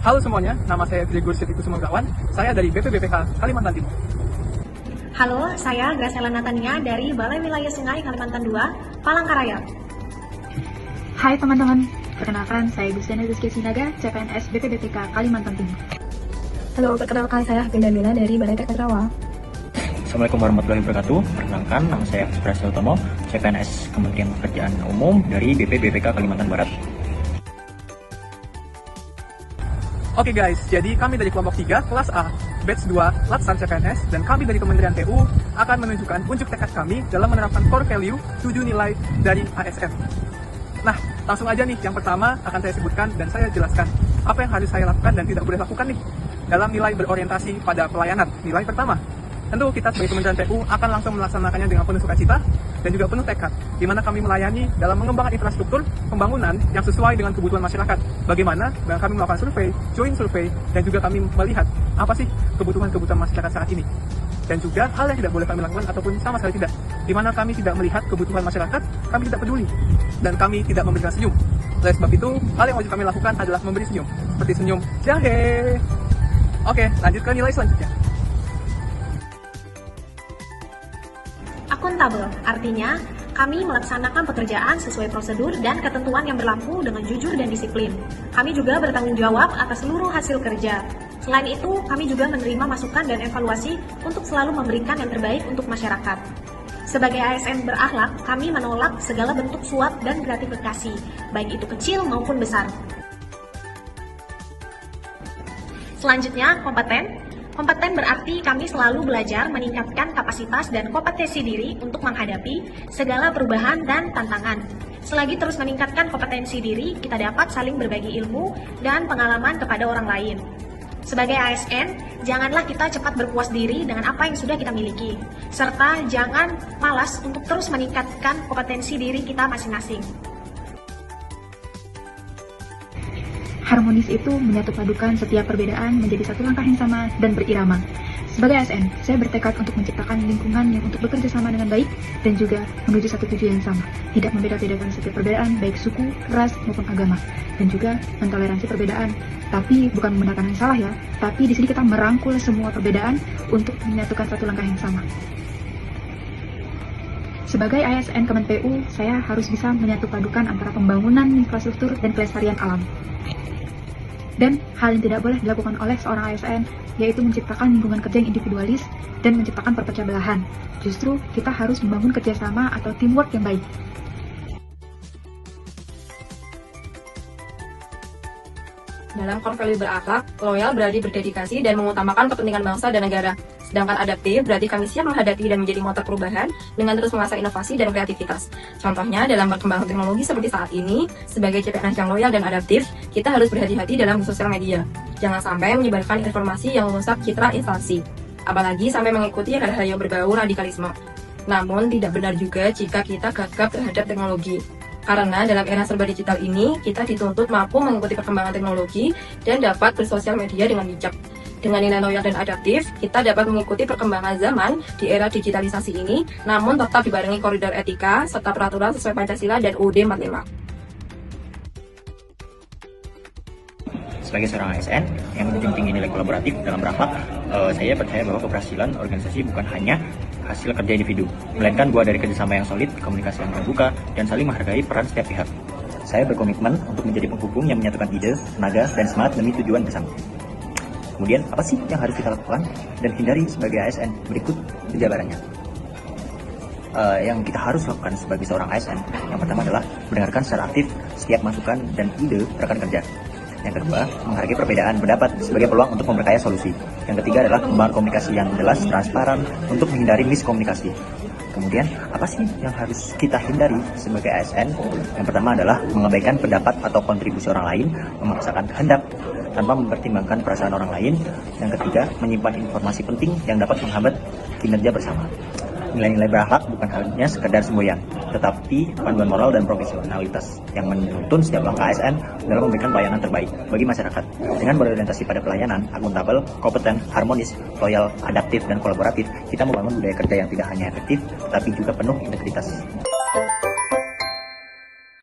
Halo semuanya, nama saya Gregor Setiku Sumanggarawan. Saya dari BPBPK Kalimantan Timur. Halo, saya Graciela Natania dari Balai Wilayah Sungai Kalimantan II, Palangkaraya. Hai teman-teman, perkenalkan saya Gustiana Rizky Sinaga, CPNS BPBPK Kalimantan Timur. Halo, perkenalkan saya Genda Mila dari Balai Teknik Rawa. Assalamualaikum warahmatullahi wabarakatuh. Perkenalkan, nama saya Aspirasi Utomo, CPNS Kementerian Pekerjaan Umum dari BPBPK Kalimantan Barat. Oke guys, jadi kami dari kelompok 3, kelas A, batch 2, Latsar CPNS, dan kami dari Kementerian PU akan menunjukkan unjuk tekad kami dalam menerapkan core value 7 nilai dari ASN. Nah, langsung aja nih, yang pertama akan saya sebutkan dan saya jelaskan apa yang harus saya lakukan dan tidak boleh lakukan nih dalam nilai berorientasi pada pelayanan. Nilai pertama, tentu kita sebagai Kementerian PU akan langsung melaksanakannya dengan penuh sukacita dan juga penuh tekad, di mana kami melayani dalam mengembangkan infrastruktur pembangunan yang sesuai dengan kebutuhan masyarakat. Bagaimana? Dan kami melakukan survei, joint survei, dan juga kami melihat apa sih kebutuhan-kebutuhan masyarakat saat ini. Dan juga hal yang tidak boleh kami lakukan ataupun sama sekali tidak, di mana kami tidak melihat kebutuhan masyarakat, kami tidak peduli, dan kami tidak memberikan senyum. Oleh sebab itu, hal yang wajib kami lakukan adalah memberi senyum, seperti senyum jahe. Oke, lanjut ke nilai selanjutnya. Akuntabel, artinya kami melaksanakan pekerjaan sesuai prosedur dan ketentuan yang berlaku dengan jujur dan disiplin. Kami juga bertanggung jawab atas seluruh hasil kerja. Selain itu, kami juga menerima masukan dan evaluasi untuk selalu memberikan yang terbaik untuk masyarakat. Sebagai ASN berakhlak, kami menolak segala bentuk suap dan gratifikasi, baik itu kecil maupun besar. Selanjutnya, kompeten. Kompeten berarti kami selalu belajar meningkatkan kapasitas dan kompetensi diri untuk menghadapi segala perubahan dan tantangan. Selagi terus meningkatkan kompetensi diri, kita dapat saling berbagi ilmu dan pengalaman kepada orang lain. Sebagai ASN, janganlah kita cepat berpuas diri dengan apa yang sudah kita miliki, serta jangan malas untuk terus meningkatkan kompetensi diri kita masing-masing. Harmonis itu menyatupadukan setiap perbedaan menjadi satu langkah yang sama dan berirama. Sebagai ASN, saya bertekad untuk menciptakan lingkungan yang untuk bekerja sama dengan baik dan juga menuju satu tujuan yang sama. Tidak membeda-bedakan setiap perbedaan, baik suku, ras, maupun agama. Dan juga mentoleransi perbedaan. Tapi bukan menggunakan yang salah ya, tapi di sini kita merangkul semua perbedaan untuk menyatukan satu langkah yang sama. Sebagai ASN Kemen PU, saya harus bisa menyatupadukan antara pembangunan infrastruktur dan kelestarian alam. Dan hal yang tidak boleh dilakukan oleh seorang ASN yaitu menciptakan lingkungan kerja yang individualis dan menciptakan perpecah belahan. Justru kita harus membangun kerjasama atau teamwork yang baik. Dalam core value berakhlak, loyal berarti berdedikasi dan mengutamakan kepentingan bangsa dan negara. Sedangkan adaptif berarti kami siap menghadapi dan menjadi motor perubahan dengan terus mengasah inovasi dan kreativitas. Contohnya dalam perkembangan teknologi seperti saat ini, sebagai CPNS yang loyal dan adaptif, kita harus berhati-hati dalam sosial media. Jangan sampai menyebarkan informasi yang merusak citra instansi, apalagi sampai mengikuti hal-hal yang berbau radikalisme. Namun tidak benar juga jika kita gagap terhadap teknologi. Karena dalam era serba digital ini, kita dituntut mampu mengikuti perkembangan teknologi dan dapat bersosial media dengan bijak. Dengan nilai loyal dan adaptif, kita dapat mengikuti perkembangan zaman di era digitalisasi ini, namun tetap dibarengi koridor etika serta peraturan sesuai Pancasila dan UUD 45. Sebagai seorang ASN yang menjunjung tinggi nilai kolaboratif dalam berakhlak, saya percaya bahwa keberhasilan organisasi bukan hanya hasil kerja individu, melainkan buah dari kerjasama yang solid, komunikasi yang terbuka, dan saling menghargai peran setiap pihak. Saya berkomitmen untuk menjadi penghubung yang menyatukan ide, tenaga, dan semangat demi tujuan bersama. Kemudian, apa sih yang harus kita lakukan dan hindari sebagai ASN? Berikut penjabarannya. Yang kita harus lakukan sebagai seorang ASN, yang pertama adalah mendengarkan secara aktif setiap masukan dan ide rekan kerja. Yang kedua, menghargai perbedaan pendapat sebagai peluang untuk memperkaya solusi. Yang ketiga adalah membangun komunikasi yang jelas, transparan untuk menghindari miskomunikasi. Kemudian, apa sih yang harus kita hindari sebagai ASN? Yang pertama adalah mengabaikan pendapat atau kontribusi orang lain, memaksakan kehendak tanpa mempertimbangkan perasaan orang lain. Yang ketiga, menyimpan informasi penting yang dapat menghambat kinerja bersama. Nilai-nilai berakhlak bukan hanya sekedar semboyan, tetapi panduan moral dan profesionalitas yang menuntun setiap langkah ASN dalam memberikan pelayanan terbaik bagi masyarakat. Dengan berorientasi pada pelayanan, akuntabel, kompeten, harmonis, loyal, adaptif, dan kolaboratif, kita membangun budaya kerja yang tidak hanya efektif, tetapi juga penuh integritas.